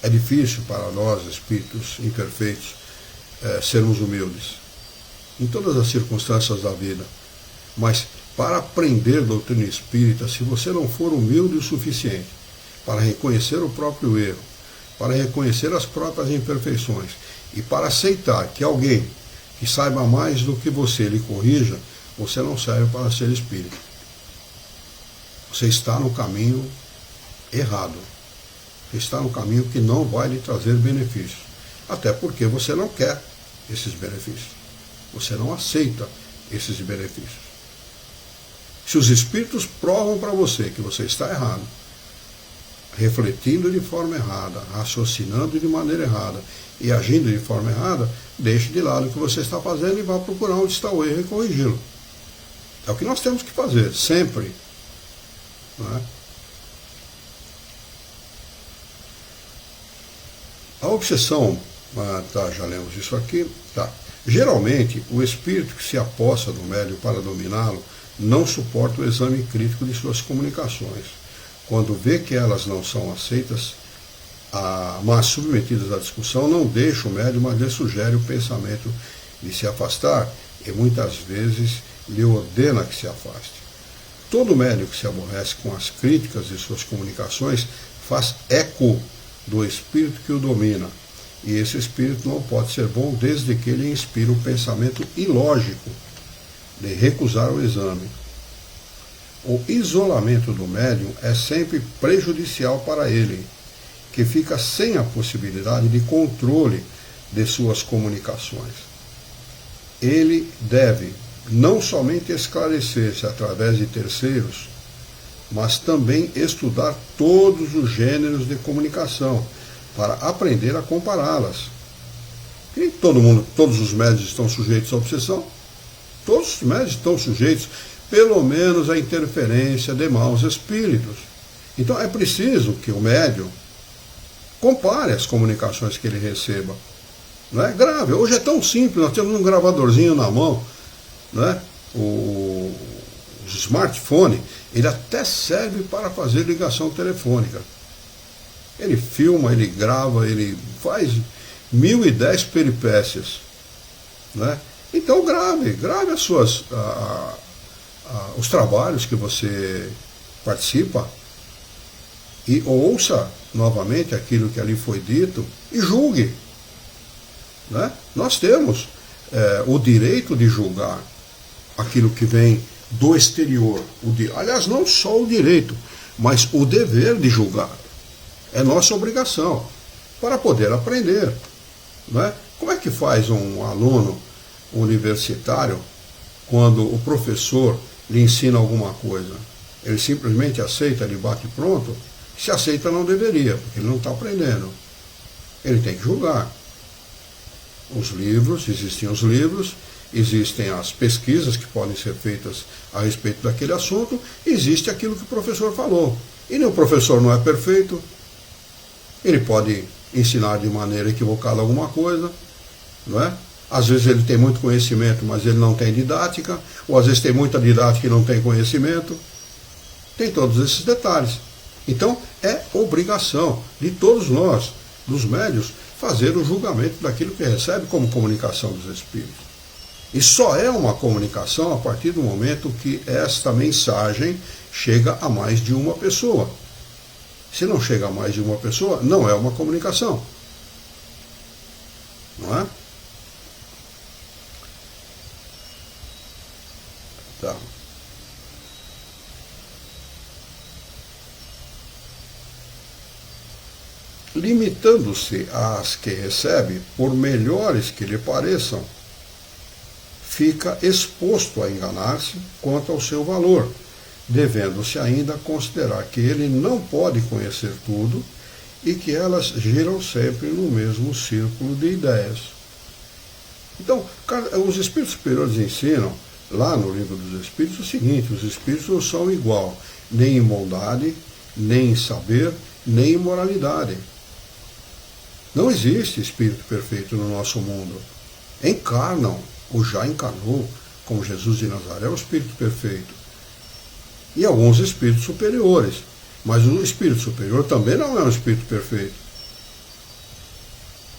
É difícil para nós, espíritos imperfeitos, sermos humildes, em todas as circunstâncias da vida. Mas para aprender doutrina espírita, se você não for humilde o suficiente para reconhecer o próprio erro, para reconhecer as próprias imperfeições e para aceitar que alguém que saiba mais do que você lhe corrija, você não serve para ser espírita. Você está no caminho errado. está no caminho que não vai lhe trazer benefícios. Até porque você não quer esses benefícios. Você não aceita esses benefícios. Se os espíritos provam para você que você está errado, refletindo de forma errada, raciocinando de maneira errada e agindo de forma errada, deixe de lado o que você está fazendo e vá procurar onde está o erro e corrigi-lo. É o que nós temos que fazer, sempre. Não é? A obsessão, já lemos isso aqui, geralmente o espírito que se aposta do médium para dominá-lo não suporta o exame crítico de suas comunicações. Quando vê que elas não são aceitas, mas submetidas à discussão, não deixa o médium, mas lhe sugere o pensamento de se afastar e muitas vezes lhe ordena que se afaste. Todo médium que se aborrece com as críticas de suas comunicações faz eco do espírito que o domina, e esse espírito não pode ser bom desde que ele inspire o pensamento ilógico de recusar o exame. O isolamento do médium é sempre prejudicial para ele, que fica sem a possibilidade de controle de suas comunicações. Ele deve não somente esclarecer-se através de terceiros, mas também estudar todos os gêneros de comunicação, para aprender a compará-las. E todos os médios estão sujeitos à obsessão. Todos os médios estão sujeitos, pelo menos, à interferência de maus espíritos. Então é preciso que o médium compare as comunicações que ele receba. Não é? Grave. Hoje é tão simples, nós temos um gravadorzinho na mão, não é? O smartphone, ele até serve para fazer ligação telefônica. Ele filma, ele grava, ele faz 1010 peripécias. Né? Então grave as suas, os trabalhos que você participa e ouça novamente aquilo que ali foi dito e julgue. Né? Nós temos o direito de julgar aquilo que vem do exterior. Aliás, não só o direito, mas o dever de julgar. É nossa obrigação para poder aprender. Né? Como é que faz um aluno universitário quando o professor lhe ensina alguma coisa? Ele simplesmente aceita, ele bate pronto? Se aceita, não deveria, porque ele não está aprendendo. Ele tem que julgar. Existem os livros, existem as pesquisas que podem ser feitas a respeito daquele assunto, existe aquilo que o professor falou. E nem o professor não é perfeito, ele pode ensinar de maneira equivocada alguma coisa, não é? Às vezes ele tem muito conhecimento, mas ele não tem didática, ou às vezes tem muita didática e não tem conhecimento. Tem todos esses detalhes. Então, é obrigação de todos nós, dos médiuns, fazer o julgamento daquilo que recebe como comunicação dos espíritos. E só é uma comunicação a partir do momento que esta mensagem chega a mais de uma pessoa. Se não chega a mais de uma pessoa, não é uma comunicação. Não é? Tá. Limitando-se às que recebe, por melhores que lhe pareçam, fica exposto a enganar-se quanto ao seu valor, devendo-se ainda considerar que ele não pode conhecer tudo e que elas giram sempre no mesmo círculo de ideias. Então, os espíritos superiores ensinam, lá no Livro dos Espíritos, o seguinte: os espíritos não são igual, nem em bondade, nem em saber, nem em moralidade. Não existe espírito perfeito no nosso mundo. Encarnam, ou já encarnou, como Jesus de Nazaré, o espírito perfeito. E alguns espíritos superiores. Mas o espírito superior também não é um espírito perfeito.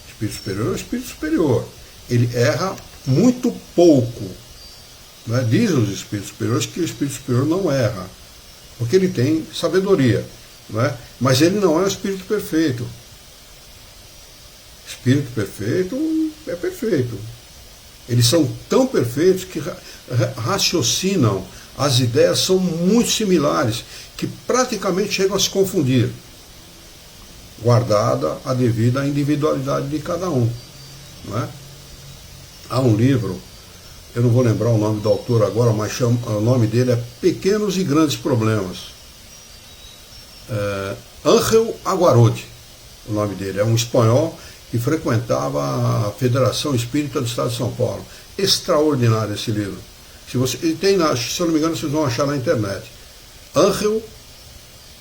O espírito superior é um espírito superior. Ele erra muito pouco. Né? Dizem os espíritos superiores que o espírito superior não erra, porque ele tem sabedoria. Né? Mas ele não é um espírito perfeito. Espírito perfeito é perfeito. Eles são tão perfeitos que raciocinam, as ideias são muito similares, que praticamente chegam a se confundir. guardada a devida individualidade de cada um. Não é? Há um livro, eu não vou lembrar o nome do autor agora, mas o nome dele é Pequenos e Grandes Problemas. Ángel Aguarodi, o nome dele, é um espanhol que frequentava a Federação Espírita do Estado de São Paulo. Extraordinário esse livro. Se eu não me engano, vocês vão achar na internet. Ángel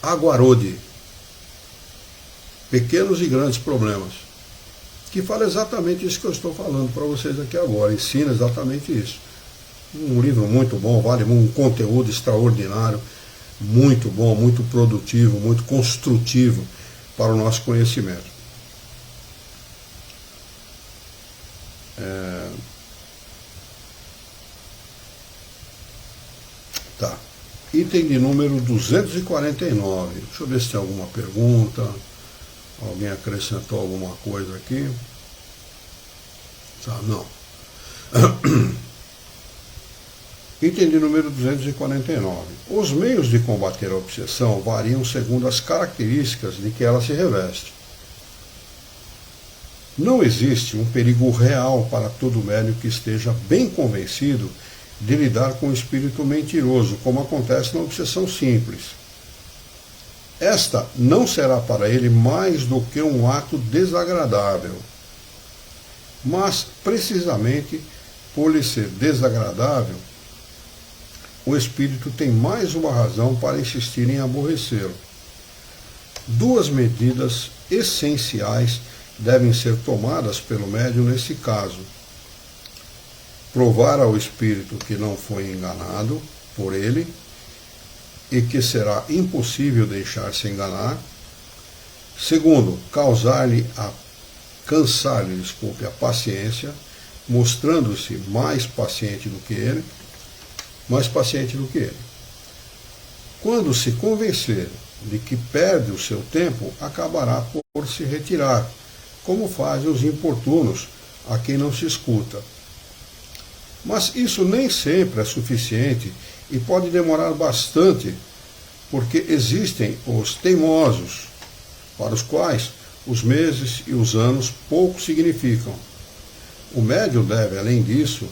Aguarodi, Pequenos e Grandes Problemas, que fala exatamente isso que eu estou falando para vocês aqui agora, ensina exatamente isso. Um livro muito bom, vale um conteúdo extraordinário, muito bom, muito produtivo, muito construtivo para o nosso conhecimento. Tá. Item de número 249. Deixa eu ver se tem alguma pergunta. Alguém acrescentou alguma coisa aqui? Tá, não. Item de número 249. Os meios de combater a obsessão variam segundo as características de que ela se reveste. Não existe um perigo real para todo médium que esteja bem convencido de lidar com o espírito mentiroso, como acontece na obsessão simples. Esta não será para ele mais do que um ato desagradável. Mas, precisamente por lhe ser desagradável, o espírito tem mais uma razão para insistir em aborrecê-lo. Duas medidas essenciais devem ser tomadas pelo médium nesse caso: provar ao espírito que não foi enganado por ele e que será impossível deixar-se enganar. Segundo, cansar-lhe a paciência, mostrando-se mais paciente do que ele. Quando se convencer de que perde o seu tempo, acabará por se retirar, como fazem os importunos a quem não se escuta. Mas isso nem sempre é suficiente e pode demorar bastante, porque existem os teimosos, para os quais os meses e os anos pouco significam. O médium deve, além disso,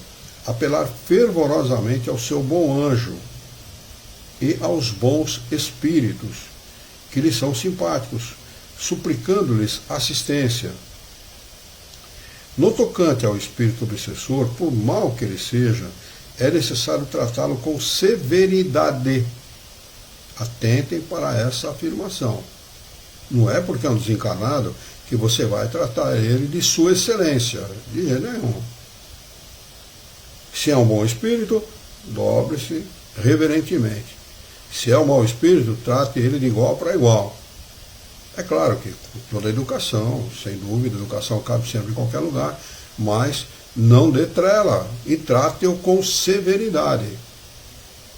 apelar fervorosamente ao seu bom anjo e aos bons espíritos, que lhe são simpáticos, suplicando-lhes assistência. No tocante ao espírito obsessor, por mal que ele seja, é necessário tratá-lo com severidade. Atentem para essa afirmação. Não é porque é um desencarnado que você vai tratar ele de sua excelência, de jeito nenhum. Se é um bom espírito, dobre-se reverentemente. Se é um mau espírito, trate ele de igual para igual. É claro que toda educação, sem dúvida, educação cabe sempre em qualquer lugar, mas não dê trela e trate-o com severidade.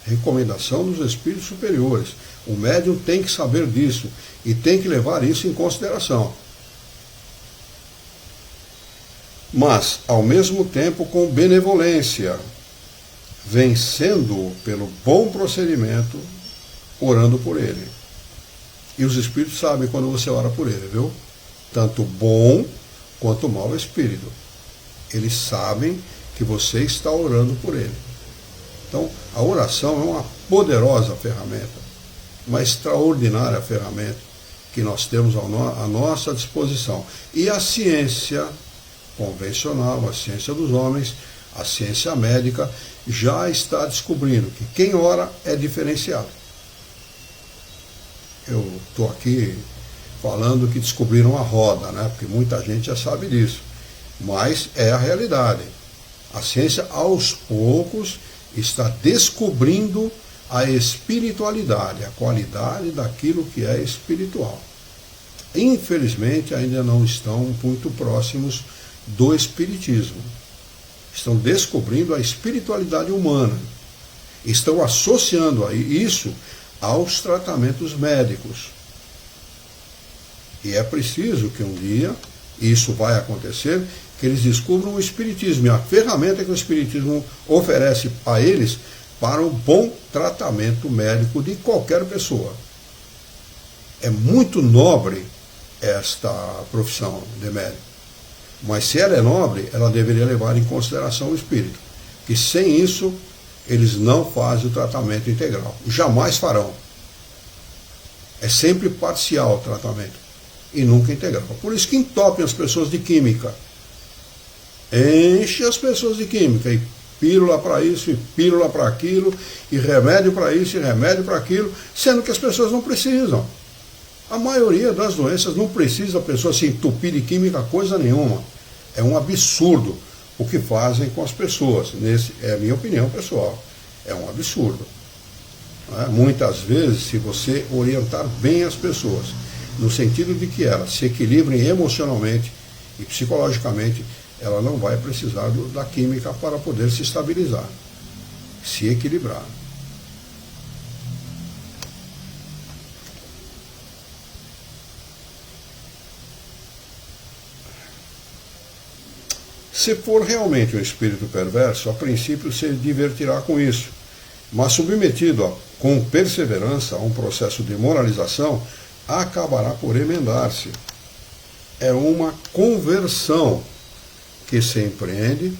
Recomendação dos espíritos superiores. O médium tem que saber disso e tem que levar isso em consideração. Mas, ao mesmo tempo, com benevolência, vencendo-o pelo bom procedimento, orando por ele. E os espíritos sabem quando você ora por ele, viu? Tanto bom quanto mau espírito. Eles sabem que você está orando por ele. Então, a oração é uma poderosa ferramenta, uma extraordinária ferramenta que nós temos à nossa disposição. E a ciência convencional, a ciência dos homens, a ciência médica, já está descobrindo que quem ora é diferenciado. Eu estou aqui falando que descobriram a roda, né? Porque muita gente já sabe disso. Mas é a realidade. A ciência, aos poucos, está descobrindo a espiritualidade, a qualidade daquilo que é espiritual. Infelizmente, ainda não estão muito próximos do espiritismo. Estão descobrindo a espiritualidade humana. Estão associando isso aos tratamentos médicos. E é preciso que um dia isso vai acontecer, que eles descubram o espiritismo e a ferramenta que o espiritismo oferece a eles para o bom tratamento médico de qualquer pessoa. É muito nobre esta profissão de médium. Mas se ela é nobre, ela deveria levar em consideração o espírito, que sem isso eles não fazem o tratamento integral, jamais farão. É sempre parcial o tratamento e nunca integral. Por isso que entopem as pessoas de química, enche as pessoas de química, e pílula para isso, e pílula para aquilo, e remédio para isso, e remédio para aquilo, sendo que as pessoas não precisam. A maioria das doenças não precisa a pessoa se entupir de química coisa nenhuma. É um absurdo o que fazem com as pessoas. É a minha opinião pessoal. É um absurdo. Muitas vezes, se você orientar bem as pessoas, no sentido de que elas se equilibrem emocionalmente e psicologicamente, ela não vai precisar da química para poder se estabilizar, se equilibrar. Se for realmente um espírito perverso, a princípio se divertirá com isso, mas submetido com perseverança a um processo de moralização, acabará por emendar-se. É uma conversão que se empreende,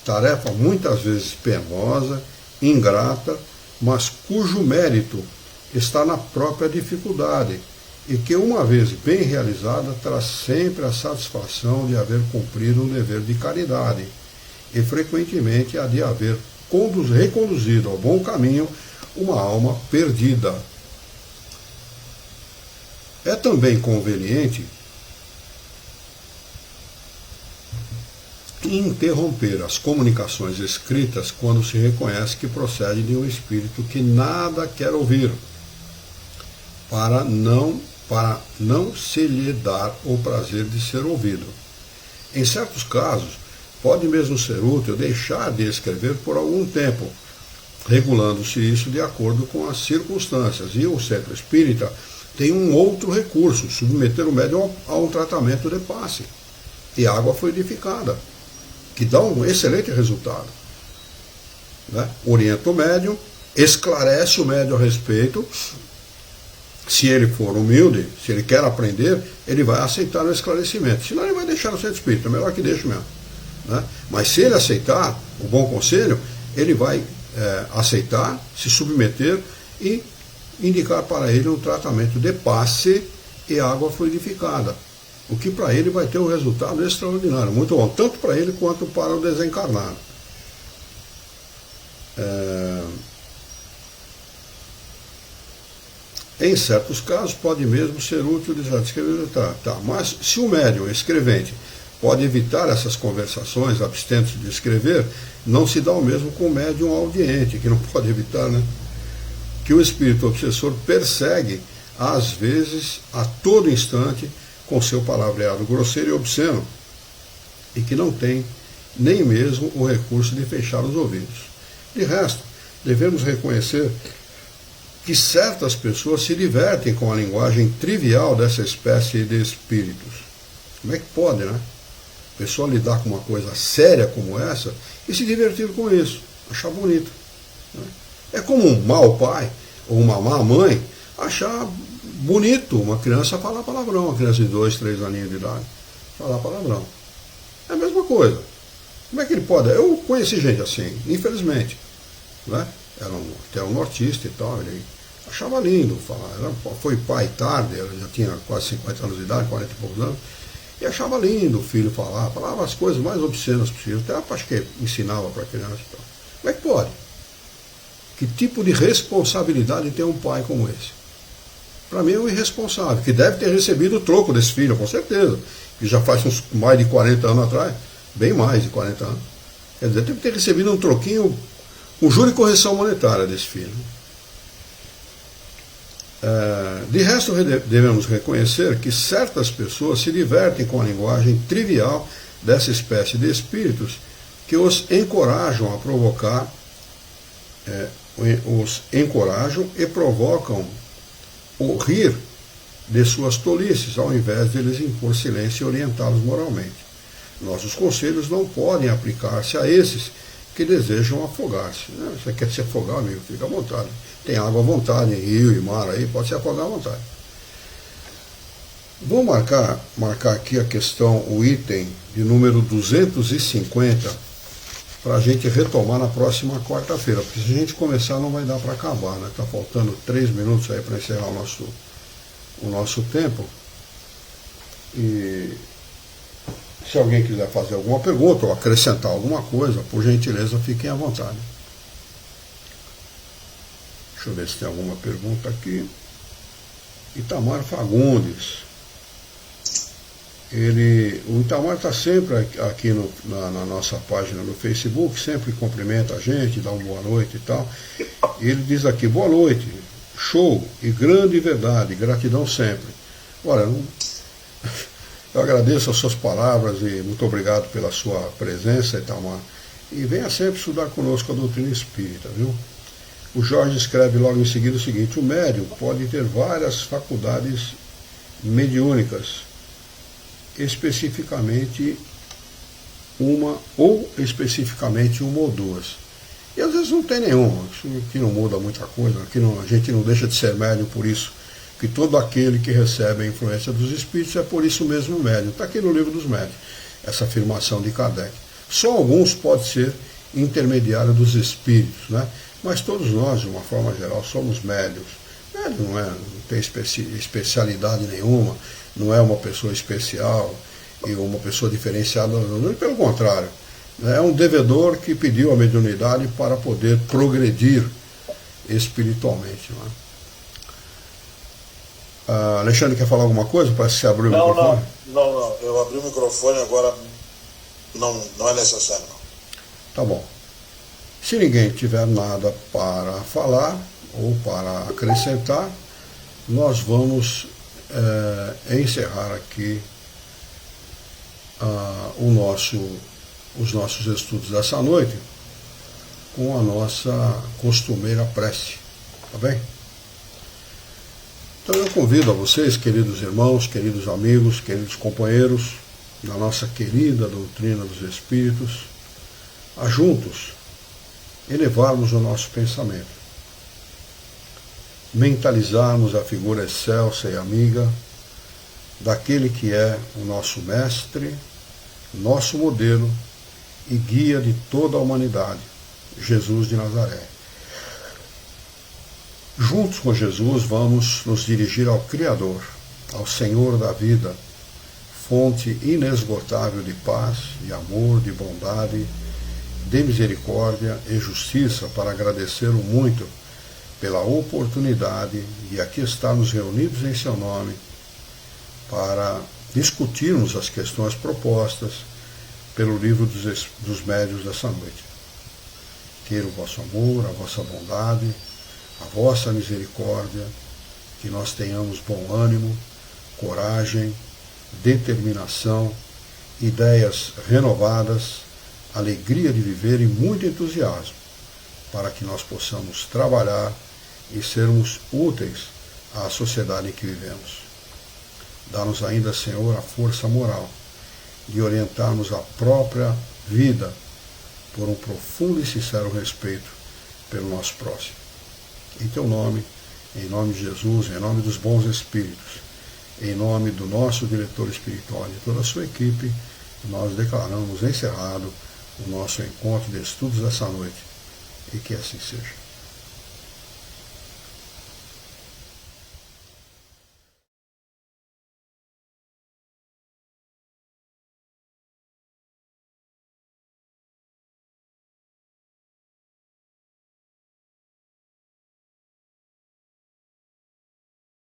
tarefa muitas vezes penosa, ingrata, mas cujo mérito está na própria dificuldade, e que, uma vez bem realizada, traz sempre a satisfação de haver cumprido um dever de caridade, e frequentemente a de haver reconduzido ao bom caminho uma alma perdida. É também conveniente interromper as comunicações escritas quando se reconhece que procede de um espírito que nada quer ouvir, para não se lhe dar o prazer de ser ouvido. Em certos casos, pode mesmo ser útil deixar de escrever por algum tempo, regulando-se isso de acordo com as circunstâncias. E o centro espírita tem um outro recurso: submeter o médium a um tratamento de passe e água fluidificada, que dá um excelente resultado. Orienta o médium, esclarece o médium a respeito. Se ele for humilde, se ele quer aprender, ele vai aceitar o esclarecimento. Senão ele vai deixar no centro espírita, é melhor que deixe mesmo. Mas se ele aceitar o bom conselho, ele vai aceitar, se submeter e indicar para ele um tratamento de passe e água fluidificada. O que para ele vai ter um resultado extraordinário, muito bom, tanto para ele quanto para o desencarnado. Em certos casos, pode mesmo ser útil escrever. Mas se o médium escrevente pode evitar essas conversações, abstendo-se de escrever, não se dá o mesmo com o médium audiente, que não pode evitar, que o espírito obsessor persegue, às vezes, a todo instante, com seu palavreado grosseiro e obsceno, e que não tem nem mesmo o recurso de fechar os ouvidos. De resto, devemos reconhecer que certas pessoas se divertem com a linguagem trivial dessa espécie de espíritos. Como é que pode, A pessoa lidar com uma coisa séria como essa e se divertir com isso, achar bonito. É como um mau pai ou uma má mãe achar bonito uma criança falar palavrão, uma criança de 2, 3 aninhos de idade, falar palavrão. É a mesma coisa. Como é que ele pode? Eu conheci gente assim, infelizmente. Era até um nortista e tal, ele achava lindo falar. Foi pai tarde, ele já tinha quase 50 anos de idade, 40 e poucos anos, e achava lindo o filho falar, falava as coisas mais obscenas possíveis, até acho que ensinava para a criança e tal. Como é que pode? Que tipo de responsabilidade tem um pai como esse? Para mim é um irresponsável, que deve ter recebido o troco desse filho, com certeza, que já faz uns mais de 40 anos atrás, bem mais de 40 anos. Quer dizer, deve ter recebido um troquinho, um juro e correção monetária desse filho. De resto, devemos reconhecer que certas pessoas se divertem com a linguagem trivial dessa espécie de espíritos que os encorajam a provocar, os encorajam e provocam o rir de suas tolices, ao invés de lhes impor silêncio e orientá-los moralmente. Nossos conselhos não podem aplicar-se a esses que desejam afogar-se. Você quer se afogar, amigo? Fica à vontade. Tem água à vontade, em rio e mar aí, pode se afogar à vontade. Vou marcar aqui a questão, o item de número 250, para a gente retomar na próxima quarta-feira, porque se a gente começar não vai dar para acabar, né? Está faltando 3 minutos aí para encerrar o nosso tempo. E se alguém quiser fazer alguma pergunta ou acrescentar alguma coisa, por gentileza, fiquem à vontade. Deixa eu ver se tem alguma pergunta aqui. Itamar Fagundes. O Itamar está sempre aqui na nossa página no Facebook, sempre cumprimenta a gente, dá uma boa noite e tal. Ele diz aqui, boa noite, show e grande verdade, gratidão sempre. Olha, eu agradeço as suas palavras e muito obrigado pela sua presença, Itamar. E venha sempre estudar conosco a doutrina espírita, viu? O Jorge escreve logo em seguida o seguinte, o médium pode ter várias faculdades mediúnicas, especificamente uma ou duas. E às vezes não tem nenhuma, isso aqui não muda muita coisa, aqui não, a gente não deixa de ser médium por isso, que todo aquele que recebe a influência dos espíritos é por isso mesmo médium. Está aqui no livro dos médiuns, essa afirmação de Kardec. Só alguns podem ser intermediários dos espíritos, né? Mas todos nós, de uma forma geral, somos médiuns. Médium não tem especialidade nenhuma, não é uma pessoa especial e uma pessoa diferenciada, pelo contrário. É um devedor que pediu a mediunidade para poder progredir espiritualmente. Não é? Alexandre, quer falar alguma coisa? Parece que você abriu o microfone. Não. Eu abri o microfone, agora não é necessário. Não. Tá bom. Se ninguém tiver nada para falar ou para acrescentar, nós vamos encerrar aqui os nossos estudos dessa noite com a nossa costumeira prece, tá bem? Então eu convido a vocês, queridos irmãos, queridos amigos, queridos companheiros da nossa querida doutrina dos Espíritos, a juntos elevarmos o nosso pensamento, mentalizarmos a figura excelsa e amiga daquele que é o nosso mestre, nosso modelo e guia de toda a humanidade, Jesus de Nazaré. Juntos com Jesus vamos nos dirigir ao Criador, ao Senhor da vida, fonte inesgotável de paz, de amor, de bondade, de misericórdia e justiça, para agradecer-o muito pela oportunidade de aqui estarmos reunidos em seu nome para discutirmos as questões propostas pelo livro dos médiuns dessa noite. Queira o vosso amor, a vossa bondade, a vossa misericórdia, que nós tenhamos bom ânimo, coragem, determinação, ideias renovadas, alegria de viver e muito entusiasmo, para que nós possamos trabalhar e sermos úteis à sociedade em que vivemos. Dá-nos ainda, Senhor, a força moral de orientarmos a própria vida por um profundo e sincero respeito pelo nosso próximo. Em Teu nome, em nome de Jesus, em nome dos bons espíritos, em nome do nosso diretor espiritual e de toda a sua equipe, nós declaramos encerrado o nosso encontro de estudos dessa noite, e que assim seja.